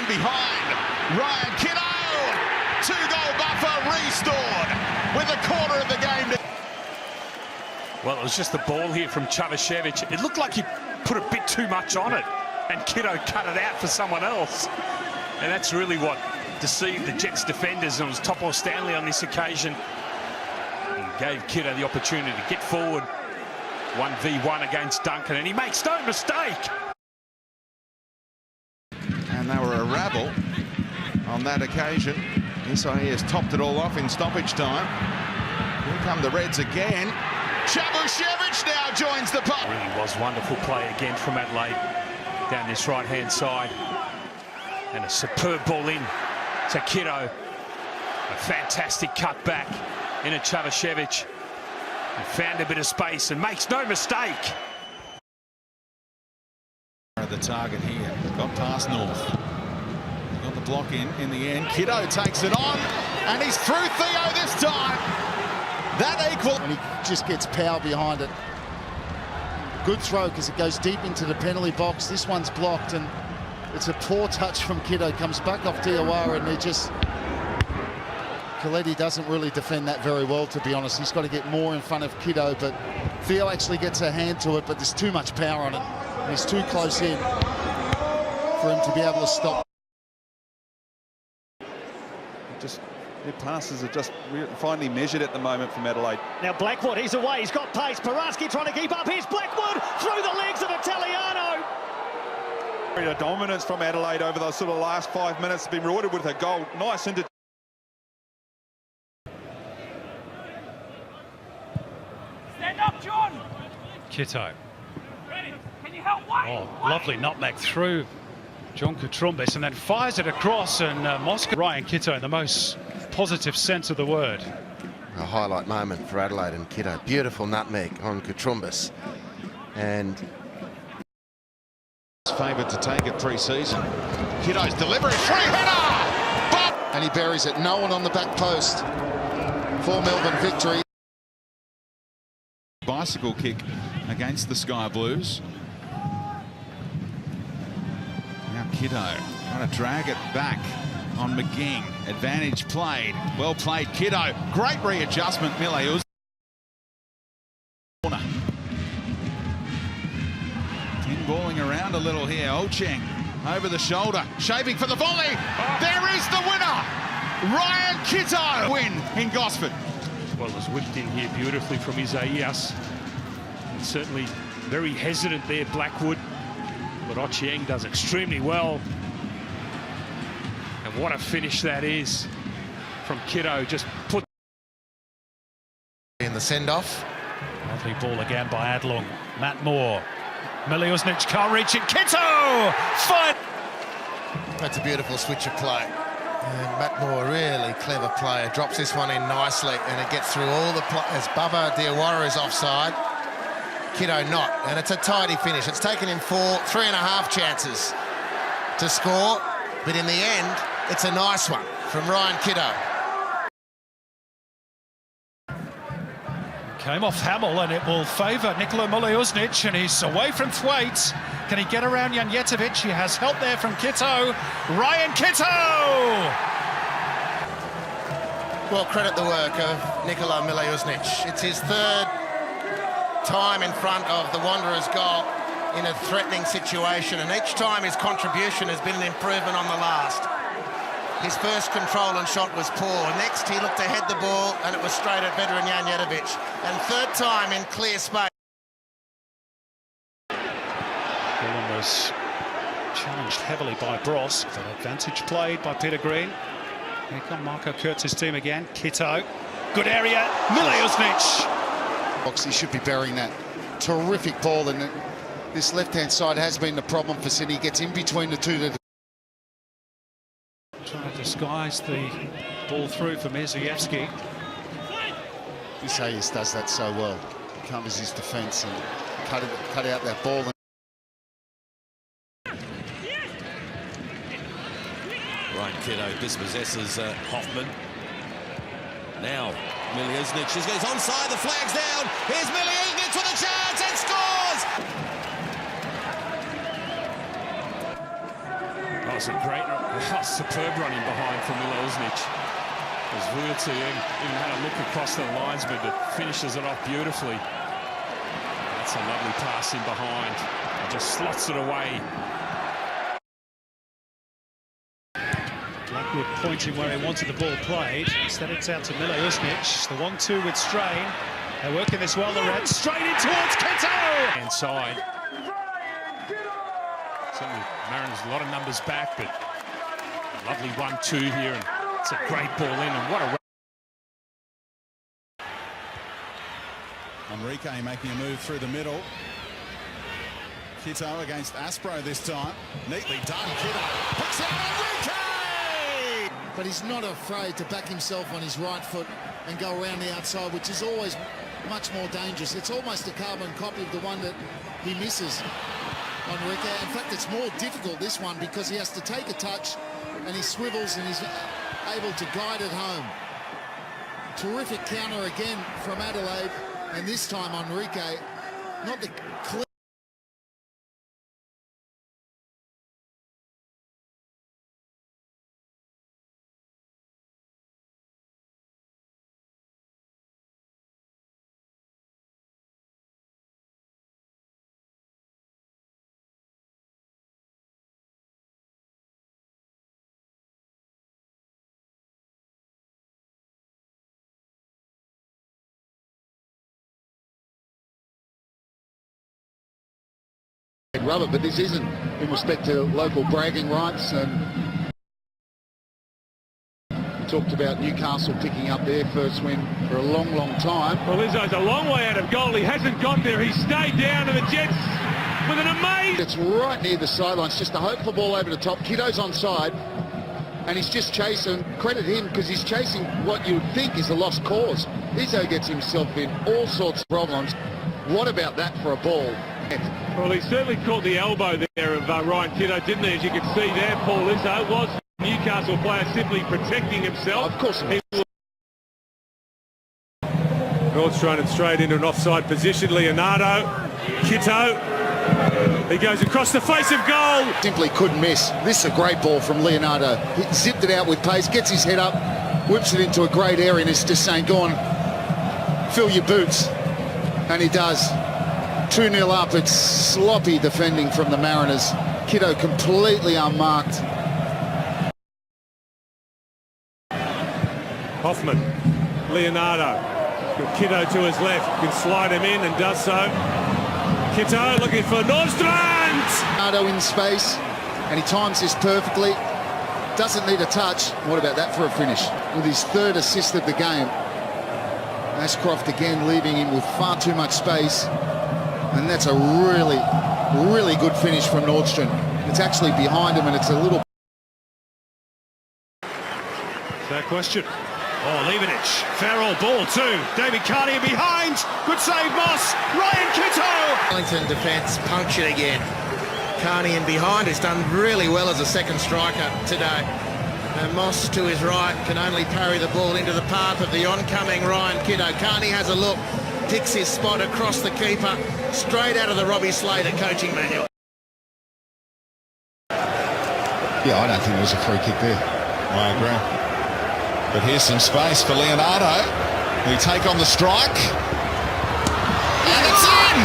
behind. Ryan Kitto, 2-goal buffer restored with a quarter of the game. Well, it was just the ball here from Chavashevich. It looked like he put a bit too much on it, and Kitto cut it out for someone else. And that's really what deceived the Jets defenders. And it was Topo Stanley on this occasion. He gave Kitto the opportunity to get forward 1v1 against Duncan, and he makes no mistake. And they were a rabble on that occasion. SIE has topped it all off in stoppage time. Here come the Reds again. Chavashevich now joins the puck. Really was wonderful play again from Adelaide down this right-hand side. And a superb ball in to Kitto. A fantastic cut back into Chavashevich. And found a bit of space and makes no mistake. The target here, got past North. Got the block in the end. Kitto takes it on, and he's through Theo this time. That equal. And he just gets power behind it. Good throw because it goes deep into the penalty box. This one's blocked, and it's a poor touch from Kitto. Comes back off Diawara, and they just... Coletti doesn't really defend that very well, to be honest. He's got to get more in front of Kitto, but Theo actually gets a hand to it, but there's too much power on it. And he's too close in for him to be able to stop. Just their passes are just finely measured at the moment from Adelaide. Now Blackwood, he's away, he's got pace. Paraski trying to keep up. Here's Blackwood through the legs of Italiano. The dominance from Adelaide over those sort of last 5 minutes has been rewarded with a goal. Nice into. Stand up, John. Kitto. Can you help? Wait, Lovely nutmeg through John Katrumbis, and then fires it across, and Moscow. Ryan Kitto in the most positive sense of the word. A highlight moment for Adelaide and Kitto. Beautiful nutmeg on Katrumbis. And favoured to take it pre-season. Kitto's delivery, free header! And he buries it. No one on the back post for Melbourne victory. Bicycle kick against the Sky Blues. Now Kitto trying to drag it back on McGing. Advantage played. Well played, Kitto. Great readjustment, Milius. Balling around a little here. Ocheng over the shoulder, shaping for the volley. There is the winner, Ryan Kitto. Win in Gosford. Well, it was whipped in here beautifully from Isaias. And certainly very hesitant there, Blackwood. But Ocheng does extremely well. And what a finish that is from Kitto. Just put in the send-off. Lovely ball again by Adlung. Matt Moore. Miliusnic can't reach it. Kitto! Fine! That's a beautiful switch of play. And Matt Moore, really clever player, drops this one in nicely, and it gets through all the players. Bubba Diawara is offside. Kitto not, and it's a tidy finish. It's taken him 3.5 chances to score, but in the end, it's a nice one from Ryan Kitto. Came off Hamill, and it will favour Nikola Miliusnic, and he's away from Thwaite. Can he get around Janjetovic? He has help there from Kitto. Ryan Kitto! Well, credit the work of Nikola Miliusnic. It's his third time in front of the Wanderers' goal in a threatening situation, and each time his contribution has been an improvement on the last. His first control and shot was poor. Next, he looked to head the ball, and it was straight at veteran Janjetovic. And third time in clear space. Bullen was challenged heavily by Brosk, but advantage played by Peter Green. Here come Marco Kurtz's team again. Kitto. Good area. Miliusnic. He should be burying that. Terrific ball, and this left-hand side has been the problem for Sydney. He gets in between the two. Trying to disguise the ball through for Mirzievski. Isaias does that so well. Covers his defence and cut out that ball. Ryan Kitto dispossesses Hoffman. Now Miliusnic is onside, the flag's down. Here's Miliusnic with a chance and scores! Oh, was a great, superb running behind from Milosnic. As Vujacic even had a look across the linesman, but finishes it off beautifully. That's a lovely pass in behind. And just slots it away. Blackwood pointing where he wanted the ball played. Instead it's out to Milosnic. The 1-2 with Strain. They're working this well, the Reds. Straight in towards Kitto! Inside. Certainly Mariners a lot of numbers back, but a lovely 1-2 here, and it's a great ball in, and what a... Enrique making a move through the middle. Kitto against Aspro this time. Neatly done, Kitto. Picks out Enrique! But he's not afraid to back himself on his right foot and go around the outside, which is always much more dangerous. It's almost a carbon copy of the one that he misses, Enrique. In fact, it's more difficult, this one, because he has to take a touch and he swivels and he's able to guide it home. Terrific counter again from Adelaide, and this time Enrique, not the clear. Rubber, but this isn't in respect to local bragging rights. And we talked about Newcastle picking up their first win for a long, long time. Well, Izzo's a long way out of goal. He hasn't got there. He stayed down, and the Jets with an amazing... It's right near the sidelines, just a hopeful ball over the top. Kitto's onside, and he's just chasing. Credit him, because he's chasing what you would think is a lost cause. Izzo gets himself in all sorts of problems. What about that for a ball? Well, he certainly caught the elbow there of Ryan Kitto, didn't he? As you can see there, Paul Izzo was a Newcastle player simply protecting himself. Of course. North's running straight into an offside position. Leonardo, Kitto, he goes across the face of goal. Simply couldn't miss. This is a great ball from Leonardo. He zipped it out with pace, gets his head up, whips it into a great area, and is just saying, go on, fill your boots. And he does. 2-0 up. It's sloppy defending from the Mariners. Kitto completely unmarked. Hoffman, Leonardo, Kitto to his left, can slide him in and does so. Kitto looking for Nordstrand! Leonardo in space, and he times this perfectly. Doesn't need a touch. What about that for a finish? With his third assist of the game. Ashcroft again leaving him with far too much space. And that's a really, really good finish from Nordstrand. It's actually behind him, and it's a little... Fair question. Oh, Leibniz. Farrell ball too. David Carney behind. Good save, Moss. Ryan Kitto. Wellington defence punctured again. Carney in behind has done really well as a second striker today. And Moss to his right can only parry the ball into the path of the oncoming Ryan Kitto. Carney has a look, picks his spot across the keeper, straight out of the Robbie Slater coaching manual. Yeah, I don't think there was a free kick there. I agree. But here's some space for Leonardo. He take on the strike. And it's in!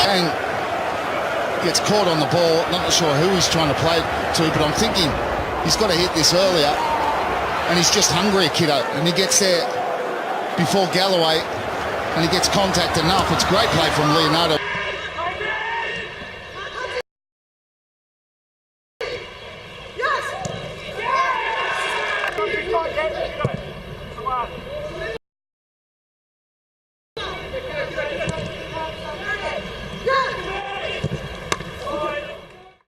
And gets caught on the ball. Not sure who he's trying to play to, but I'm thinking he's got to hit this earlier. And he's just hungry, Kitto. And he gets there before Galloway. And he gets contact enough. It's great play from Leonardo.